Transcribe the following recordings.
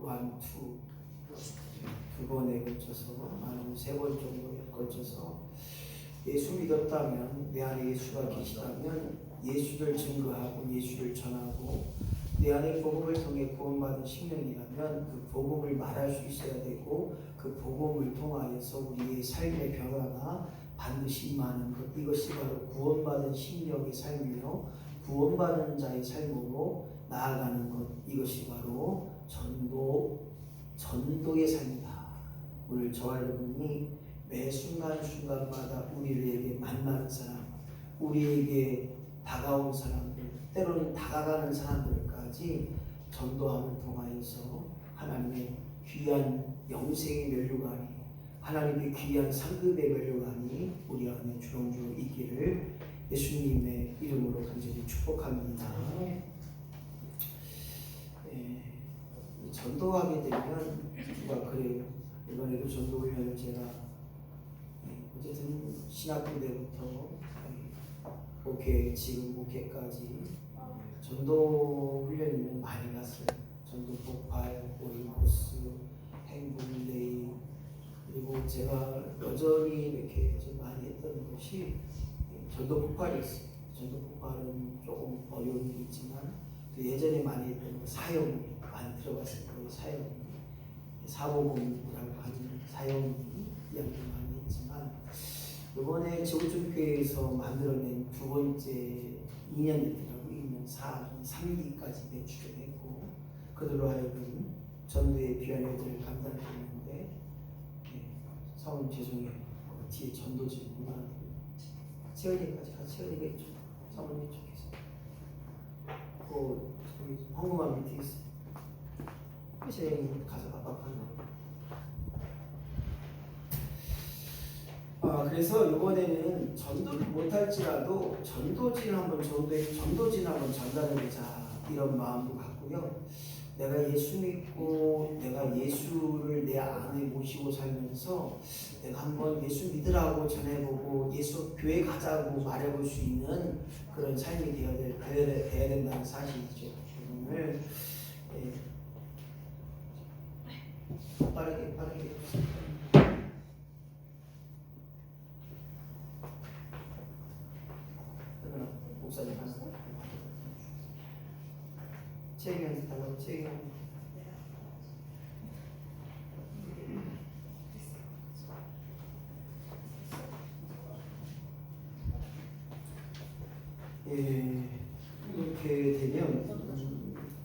1, 2 두 번에 걸쳐서 나는 3번 정도에 걸쳐서 예수 믿었다면, 내 안에 예수가 계시다면 예수를 증거하고 예수를 전하고, 내 안에 복음을 통해 구원받은 심령이라면 그 복음을 말할 수 있어야 되고, 그 복음을 통하여서 우리의 삶의 변화가 반드시 임하는 것, 이것이 바로 구원받은 심령의 삶이며 구원받은 자의 삶으로 나아가는 것, 이것이 바로 전도의 삶이다. 오늘 저와 여러분이 매 순간순간마다 우리에게 만나는 사람, 우리에게 다가온 사람들, 때로는 다가가는 사람들까지 전도함을 통하여서 하나님의 귀한 영생의 면류관이, 하나님의 귀한 상급의 면류관이 우리 안에 주렁주렁 있기를 예수님의 이름으로 간절히 축복합니다. 전도하게 되면 누가 그래요. 이번에도 전도 훈련을 제가 어쨌든 신학교 때부터 목회, 지금 목회까지 전도 훈련이면 많이 갔어요. 전도 폭발, 오리코스, 행군데이, 그리고 제가 여전히 이렇게 좀 많이 했던 것이 전도 폭발이었어요. 전도 폭발은 조금 어려운 게 있지만 예전에 많이 했던 거 사역이 많이 들어갔을 거예요. 사모공부라고 하는 사역이 이야기 많이 했지만, 이번에 지구촌교회에서 만들어낸 두 번째 2년이더라고요. 2년 4기, 3기까지 배출을 했고, 그들로 하여금 전도의 귀한 일들을 감당했는데, 사모님 죄송해요. 뒤에 전도지 문화는 채연이까지 같이 채연이가 있죠. 사모님 쪽에서 저기 황금한 밑에 있어요. 채연이 가서 압박하는 거. 그래서 이번에는 전도를 못할지라도 전도진을 한번 전달해보자, 이런 마음도 갖고요. 내가 예수 믿고 내가 예수를 내 안에 모시고 살면서 내가 한번 예수 믿으라고 전해보고 예수 교회 가자고 말해볼 수 있는 그런 삶이 되어야 된다는 사실이죠. 오늘 빠르게 목사님 하나 책임을 달라고 책임. 이렇게 되면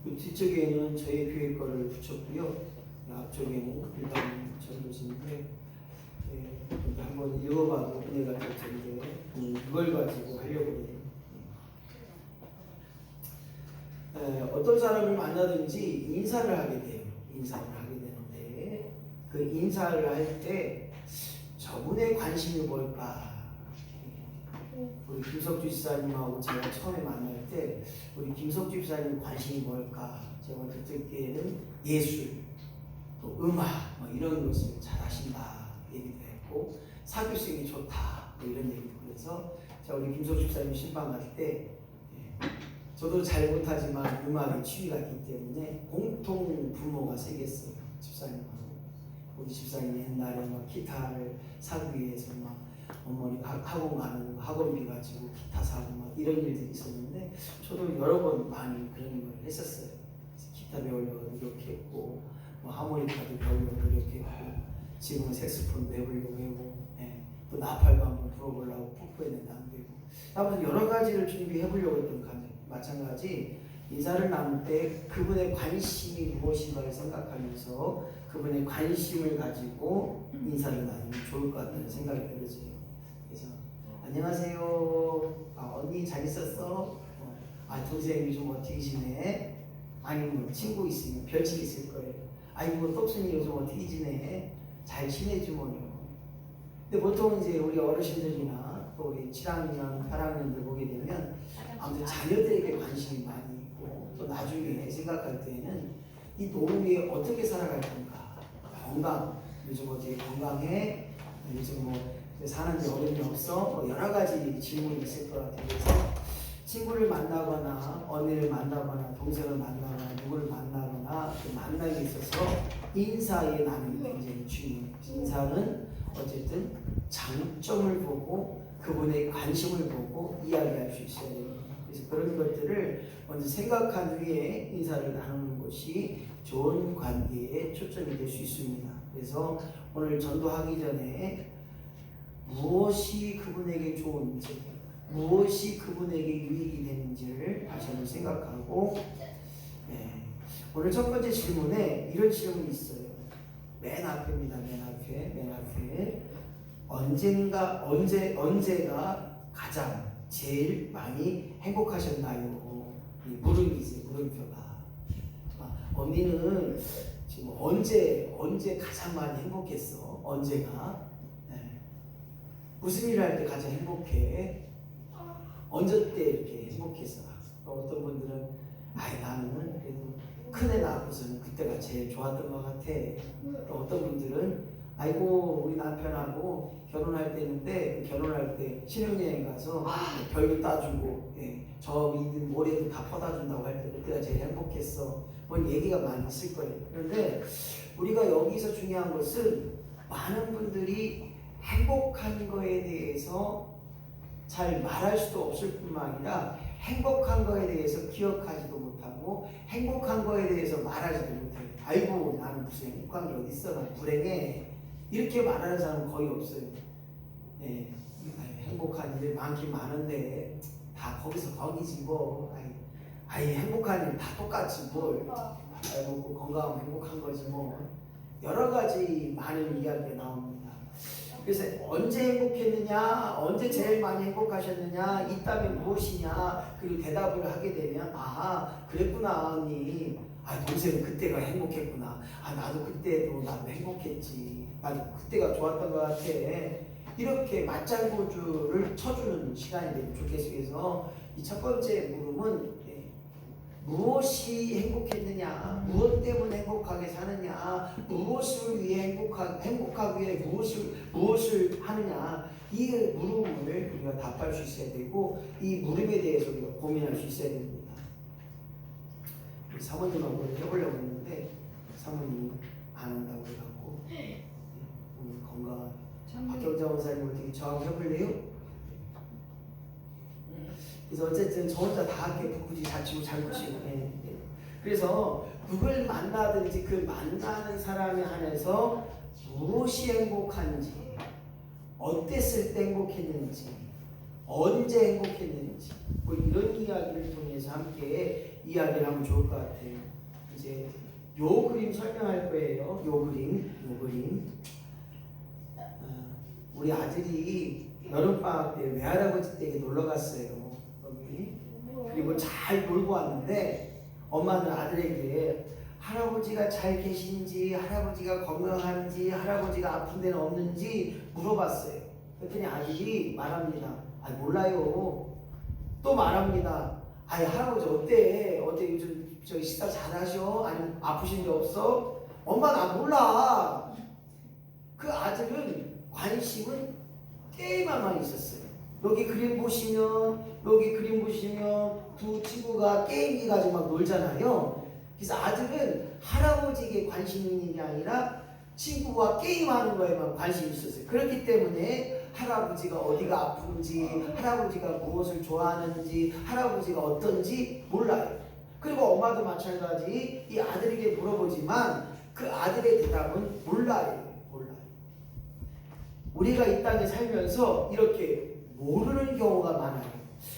뒤쪽에는 저희 교회 거를 붙였고요. 앞쪽에는 일반 전도지인데 한번 읽어봐도 은혜가 될 텐데 이걸 가지고 하려고 해요. 어떤 사람을 만나든지 인사를 하게 돼요. 인사를 하게 되는데 그 인사를 할 때 저분의 관심이 뭘까? 우리 김석주 집사님하고 제가 처음에 만날 때 우리 김석주 집사님 관심이 뭘까? 제가 그때는 예술, 또 음악 이런 것을 잘하신다 얘기도 했고, 사교성이 좋다 이런 얘기도. 그래서 제가 우리 김석주 집사님 신방 갈 때 저도 잘 못하지만 음악에 취미가 있기 때문에 공통 부모가 생겼어요. 집사님하고. 우리 집사님이 옛날에 기타를 사기 위해서 어머니가 학원 가는 학원비 가지고 기타 사고 이런 일들이 있었는데, 저도 여러 번 많이 그런 걸 했었어요. 기타 배우려고 노력했고, 하모니카도 배우려고 노력했고, 지금은 색소폰도 해보려고 하고, 또 나팔도 한번 불어보려고 뽀뽀했는데 안 되고, 아무튼 여러 가지를 준비해보려고 했던 감정. 마찬가지 인사를 나눌 때 그분의 관심이 무엇인가를 생각하면서 그분의 관심을 가지고 인사를 나누면 좋을 것 같다는 생각이 들어져요. 그래서 안녕하세요. 언니 잘 있었어? 동생 요즘 어떻게 지내? 아니면 친구 있으면 별칭 있을 거예요. 아이고 똑순이 요즘 어떻게 지내? 잘 지내주면요. 근데 보통 이제 우리 어르신들이나 또 우리 7학년, 8학년들 보게 되면 아무튼 자녀들에게 관심이 많이 있고, 또 나중에 생각할 때는 이 노후에 어떻게 살아갈 건가, 건강, 요즘 어떻게 건강해, 요즘 사는데 어려움이 없어, 여러 가지 질문이 있을 것 같아요. 그래서 친구를 만나거나 언니를 만나거나 동생을 만나거나 누구를 만나거나 만남에 있어서 인사의 나눔이 굉장히 중요해요. 인사는 어쨌든 장점을 보고 그분의 관심을 보고 이야기할 수 있어야 됩니다. 그래서 그런 것들을 먼저 생각한 후에 인사를 나누는 것이 좋은 관계에 초점이 될 수 있습니다. 그래서 오늘 전도하기 전에 무엇이 그분에게 좋은지, 무엇이 그분에게 유익이 되는지를 다시 한번 생각하고, 오늘 첫 번째 질문에 이런 질문이 있어요. 맨 앞입니다. 맨 앞에 언제가 가장 제일 많이 행복하셨나요? 이 물음이지, 물음표가. 언니는 지금 언제 가장 많이 행복했어? 언제가? 무슨 일을 할 때 가장 행복해? 언제 때 이렇게 행복했어? 어떤 분들은 나는 그래도 큰애 낳고서는 그때가 제일 좋았던 것 같아. 또 어떤 분들은 아이고 우리 남편하고 결혼할 때인데 결혼할 때 신혼여행 가서 별도 따주고 저 있는 모래도 다 퍼다 준다고 할 때 그때가 제일 행복했어. 뭐 얘기가 많이 있을 거예요. 그런데 우리가 여기서 중요한 것은 많은 분들이 행복한 거에 대해서 잘 말할 수도 없을 뿐만 아니라 행복한 거에 대해서 기억하지도 못하고 행복한 거에 대해서 말하지도 못해요. 아이고 나는 무슨 행복한 게 어딨어, 나 불행해, 이렇게 말하는 사람은 거의 없어요. 행복한 일 많긴 많은데 다 거기서 거기지 뭐. 행복한 일 다 똑같지 뭘. 뭐 건강하면 행복한 거지 뭐. 여러 가지 많은 이야기가 나옵니다. 그래서 언제 행복했느냐, 언제 제일 많이 행복하셨느냐, 있다면 무엇이냐, 그리고 대답을 하게 되면 그랬구나 언니, 동생은 그때가 행복했구나, 나도 그때도 나도 행복했지, 나도 그때가 좋았던 것 같아, 이렇게 맞장구를 쳐주는 시간이 되면 좋겠어요. 그래서 이 첫 번째 물음은 무엇이 행복했느냐, 무엇 때문에 행복하게 사느냐, 무엇을 위해 행복하기 위해 무엇을 하느냐, 이 물음을 우리가 답할 수 있어야 되고 이 물음에 대해서 우리가 고민할 수 있어야 됩니다. 사모님하고 해보려고 했는데 사모님이 안 한다고 해갖고 오늘 건강한 박경자 원사님 어떻게 저하고 해볼래요? 그래서 어쨌든 저 혼자 다 할게. 굳이 자치고 잘못이고. 그래서 누굴 만나든지 그 만나는 사람에 한해서 무엇이 행복한지, 어땠을 때 행복했는지, 언제 행복했는지, 뭐 이런 이야기를 통해서 함께 이야기를 하면 좋을 것 같아요. 이제 요 그림 설명할 거예요. 요 그림. 우리 아들이 여름방학 때 외할아버지 댁에 놀러 갔어요. 그리고 잘 놀고 왔는데 엄마는 아들에게 할아버지가 잘 계신지, 할아버지가 건강한지, 할아버지가 아픈 데는 없는지 물어봤어요. 그랬더니 아들이 말합니다. 몰라요. 또 말합니다. 할아버지 어때 요즘 식사 잘하셔? 아니면 아프신 데 없어? 엄마 나 몰라. 그 아들은 관심은 게임만 있었어요. 여기 그림 보시면 두 친구가 게임기 가지고 막 놀잖아요. 그래서 아들은 할아버지에게 관심이 있는 게 아니라 친구와 게임하는 거에만 관심이 있었어요. 그렇기 때문에 할아버지가 어디가 아픈지, 할아버지가 무엇을 좋아하는지, 할아버지가 어떤지 몰라요. 그리고 엄마도 마찬가지 이 아들에게 물어보지만 그 아들의 대답은 몰라요. 우리가 이 땅에 살면서 이렇게 모르는 경우가 많아요.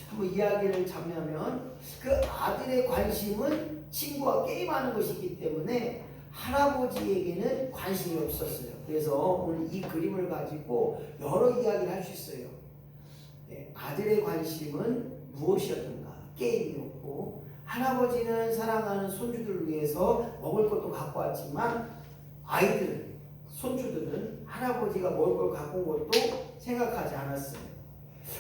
한번 이야기를 잡냐면 그 아들의 관심은 친구와 게임하는 것이기 때문에 할아버지에게는 관심이 없었어요. 그래서 오늘 이 그림을 가지고 여러 이야기를 할 수 있어요. 아들의 관심은 무엇이었던가? 게임이었고, 할아버지는 사랑하는 손주들을 위해서 먹을 것도 갖고 왔지만 손주들은 할아버지가 먹을 걸 갖고 온 것도 생각하지 않았어요.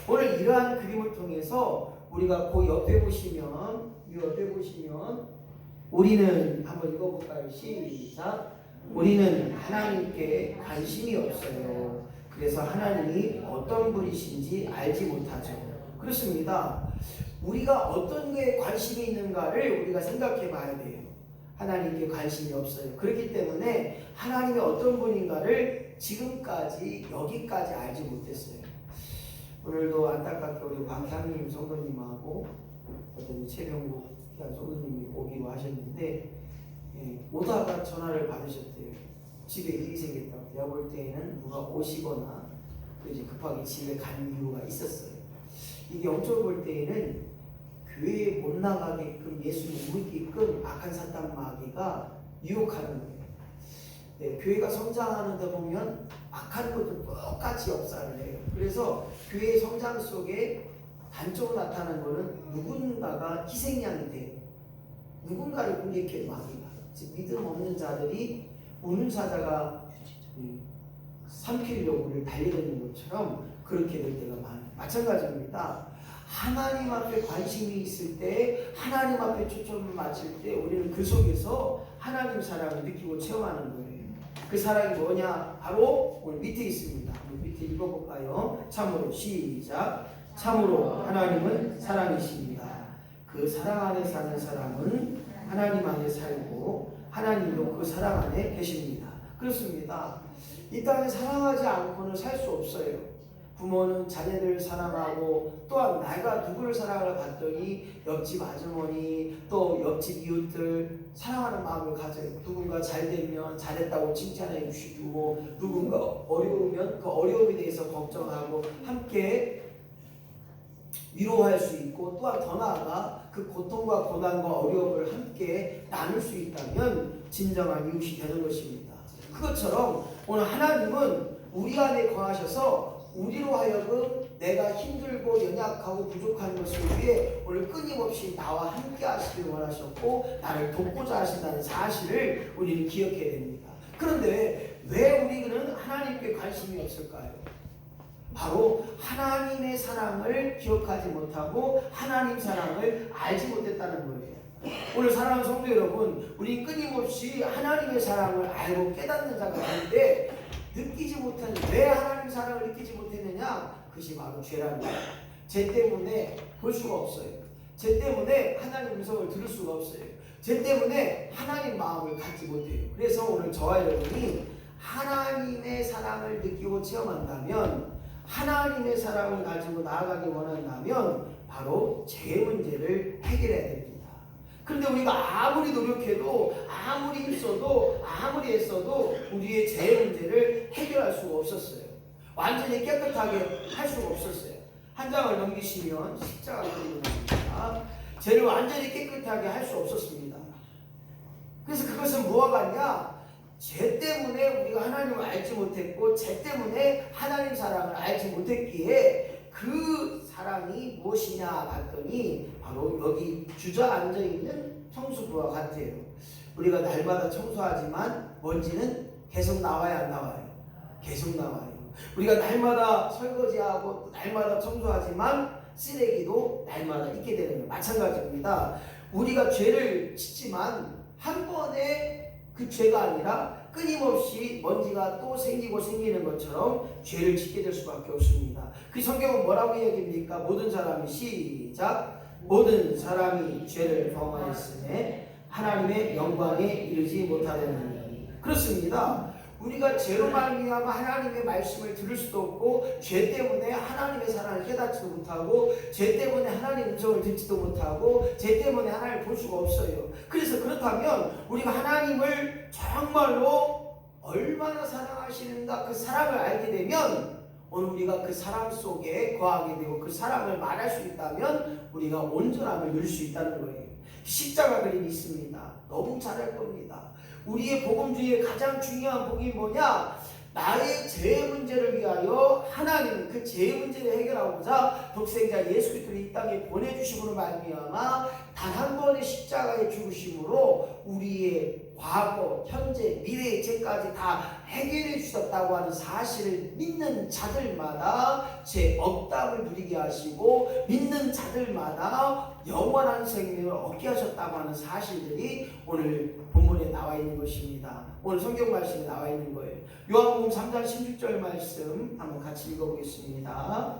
오늘 이러한 그림을 통해서 우리가 그 옆에 보시면 우리는 한번 읽어볼까요? 시작. 우리는 하나님께 관심이 없어요. 그래서 하나님이 어떤 분이신지 알지 못하죠. 그렇습니다. 우리가 어떤 게 관심이 있는가를 우리가 생각해 봐야 돼요. 하나님께 관심이 없어요. 그렇기 때문에 하나님이 어떤 분인가를 지금까지 여기까지 알지 못했어요. 오늘도 안타깝게 우리 박향님 성도님하고 어떤 최병국 성도님이 오기로 하셨는데 오다가 전화를 받으셨대요. 집에 일이 생겼다고. 제가 볼 때에는 누가 오시거나 이제 급하게 집에 간 이유가 있었어요. 이게 영적으로 볼 때에는 교회에 못 나가게끔 예수님 못 믿게끔 악한 사탄 마귀가 유혹하는 거예요. 교회가 성장하는데 보면 악한 것도 똑같이 역사를 해요. 그래서 교회의 성장 속에 단적으로 나타나는 것은 누군가가 희생양이 돼요. 누군가를 공격해 마귀가. 즉 믿음 없는 자들이 우는 사자가 삼키려고 우리를 달려드는 것처럼 그렇게 될 때가 많아요. 마찬가지입니다. 하나님 앞에 관심이 있을 때, 하나님 앞에 초점을 맞출 때 우리는 그 속에서 하나님 사랑을 느끼고 체험하는 거예요. 그 사랑이 뭐냐? 바로 오늘 밑에 있습니다. 밑에 읽어볼까요? 참으로 시작. 참으로 하나님은 사랑이십니다. 그 사랑 안에 사는 사람은 하나님 안에 살고 하나님도 그 사랑 안에 계십니다. 그렇습니다. 이 땅에 사랑하지 않고는 살 수 없어요. 부모는 자녀들을 사랑하고 또한 내가 누구를 사랑하러 봤더니 옆집 아주머니 또 옆집 이웃들 사랑하는 마음을 가져요. 누군가 잘 되면 잘했다고 칭찬해 주시고 누군가 어려우면 그 어려움에 대해서 걱정하고 함께 위로할 수 있고 또한 더 나아가 그 고통과 고난과 어려움을 함께 나눌 수 있다면 진정한 이웃이 되는 것입니다. 그것처럼 오늘 하나님은 우리 안에 거하셔서 우리로 하여금 내가 힘들고 연약하고 부족한 것을 위해 오늘 끊임없이 나와 함께 하시길 원하셨고 나를 돕고자 하신다는 사실을 우리는 기억해야 됩니다. 그런데 왜 우리는 하나님께 관심이 없을까요? 바로 하나님의 사랑을 기억하지 못하고 하나님 사랑을 알지 못했다는 거예요. 오늘 사랑하는 성도 여러분, 우리 끊임없이 하나님의 사랑을 알고 깨닫는 자가 있는데 느끼지 못한, 왜 하나님 사랑을 느끼지 못했느냐? 그것이 바로 죄라는 거예요. 죄 때문에 볼 수가 없어요. 죄 때문에 하나님 음성을 들을 수가 없어요. 죄 때문에 하나님 마음을 갖지 못해요. 그래서 오늘 저와 여러분이 하나님의 사랑을 느끼고 체험한다면, 하나님의 사랑을 가지고 나아가기 원한다면 바로 죄 문제를 해결해야 됩니다. 그런데 우리가 아무리 노력해도 아무리 힘써도 아무리 애써도 우리의 죄 문제를 해결할 수가 없었어요. 완전히 깨끗하게 할 수가 없었어요. 한 장을 넘기시면 십자가가 그리고 나옵니다. 죄를 완전히 깨끗하게 할 수 없었습니다. 그래서 그것은 뭐와 같냐? 죄 때문에 우리가 하나님을 알지 못했고 죄 때문에 하나님 사랑을 알지 못했기에 그 사랑이 무엇이냐 봤더니 바로 여기 주저앉아 있는 청소부와 같아요. 우리가 날마다 청소하지만 먼지는 계속 나와야 안 나와요? 계속 나와요. 우리가 날마다 설거지하고 날마다 청소하지만 쓰레기도 날마다 있게 되는 거예요. 마찬가지입니다. 우리가 죄를 짓지만 한 번에 그 죄가 아니라 끊임없이 먼지가 또 생기고 생기는 것처럼 죄를 짓게 될 수밖에 없습니다. 그 성경은 뭐라고 이야기합니까? 모든 사람이 시작. 모든 사람이 죄를 범하였으며 하나님의 영광에 이르지 못하느니. 그렇습니다. 우리가 죄로 말미암아 하나님의 말씀을 들을 수도 없고 죄 때문에 하나님의 사랑을 깨닫지도 못하고 죄 때문에 하나님의 음성을 듣지도 못하고 죄 때문에 하나님을 볼 수가 없어요. 그래서 그렇다면 우리가 하나님을 정말로 얼마나 사랑하시는가 그 사랑을 알게 되면 오늘 우리가 그 사랑 속에 거하게 되고 그 사랑을 말할 수 있다면 우리가 온전함을 누릴 수 있다는 거예요. 십자가 그림이 있습니다. 너무 잘할 겁니다. 우리의 복음주의의 가장 중요한 복이 뭐냐? 나의 죄 문제를 위하여 하나님은 그 죄 문제를 해결하고자 독생자 예수 그리스도를 이 땅에 보내주심으로 말미암아 단 한 번의 십자가의 죽으심으로 우리의 과거, 현재, 미래의 죄까지 다 해결해 주셨다고 하는 사실을 믿는 자들마다 죄 없다을 누리게 하시고 믿는 자들마다 영원한 생명을 얻게 하셨다고 하는 사실들이 오늘 본문에 나와 있는 것입니다. 오늘 성경 말씀에 나와 있는 거예요. 요한복음 3장 16절 말씀 한번 같이 읽어보겠습니다.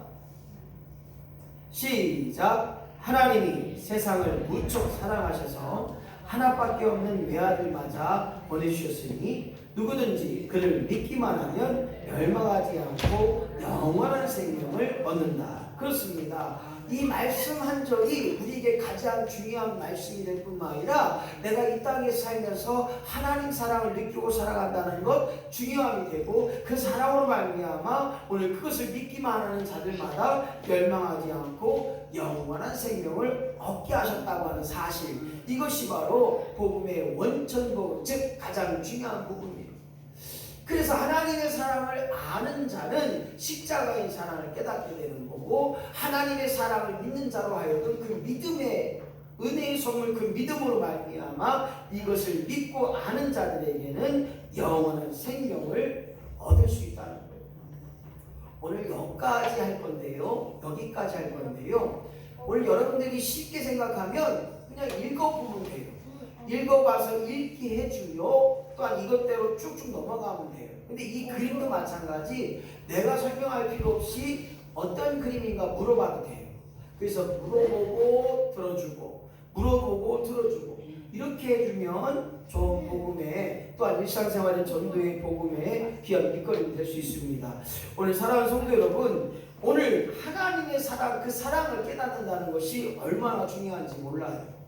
시작. 하나님이 세상을 무척 사랑하셔서 하나밖에 없는 외아들 맞아 보내주셨으니 누구든지 그를 믿기만 하면 멸망하지 않고 영원한 생명을 얻는다. 그렇습니다. 이 말씀 한 절이 우리에게 가장 중요한 말씀이 될 뿐만 아니라 내가 이 땅에 살면서 하나님 사랑을 느끼고 살아간다는 것 중요함이 되고 그 사랑으로 말미암아 오늘 그것을 믿기만 하는 자들마다 멸망하지 않고 영원한 생명을 얻게 하셨다고 하는 사실, 이것이 바로 복음의 원천복음, 즉 가장 중요한 부분입니다. 그래서 하나님의 사랑을 아는 자는 십자가의 사랑을 깨닫게 되는 거고, 하나님의 사랑을 믿는 자로 하여금 그 믿음의 은혜의 선물, 그 믿음으로 말미암아 이것을 믿고 아는 자들에게는 영원한 생명을 얻을 수 있다는 거예요. 오늘 여기까지 할 건데요. 오늘 여러분들이 쉽게 생각하면 그냥 읽어보면 돼요. 읽어봐서 읽기 해주요. 또한 이것대로 쭉쭉 넘어가면 돼요. 근데 이 그림도 마찬가지, 내가 설명할 필요 없이 어떤 그림인가 물어봐도 돼요. 그래서 물어보고 들어주고 물어보고 들어주고 이렇게 해주면 좋은 복음에, 또한 일상생활의 전도의 복음에 귀한 밑거름이 될 수 있습니다. 오늘 사랑하는 성도 여러분, 오늘 하나님의 사랑, 그 사랑을 깨닫는다는 것이 얼마나 중요한지 몰라요.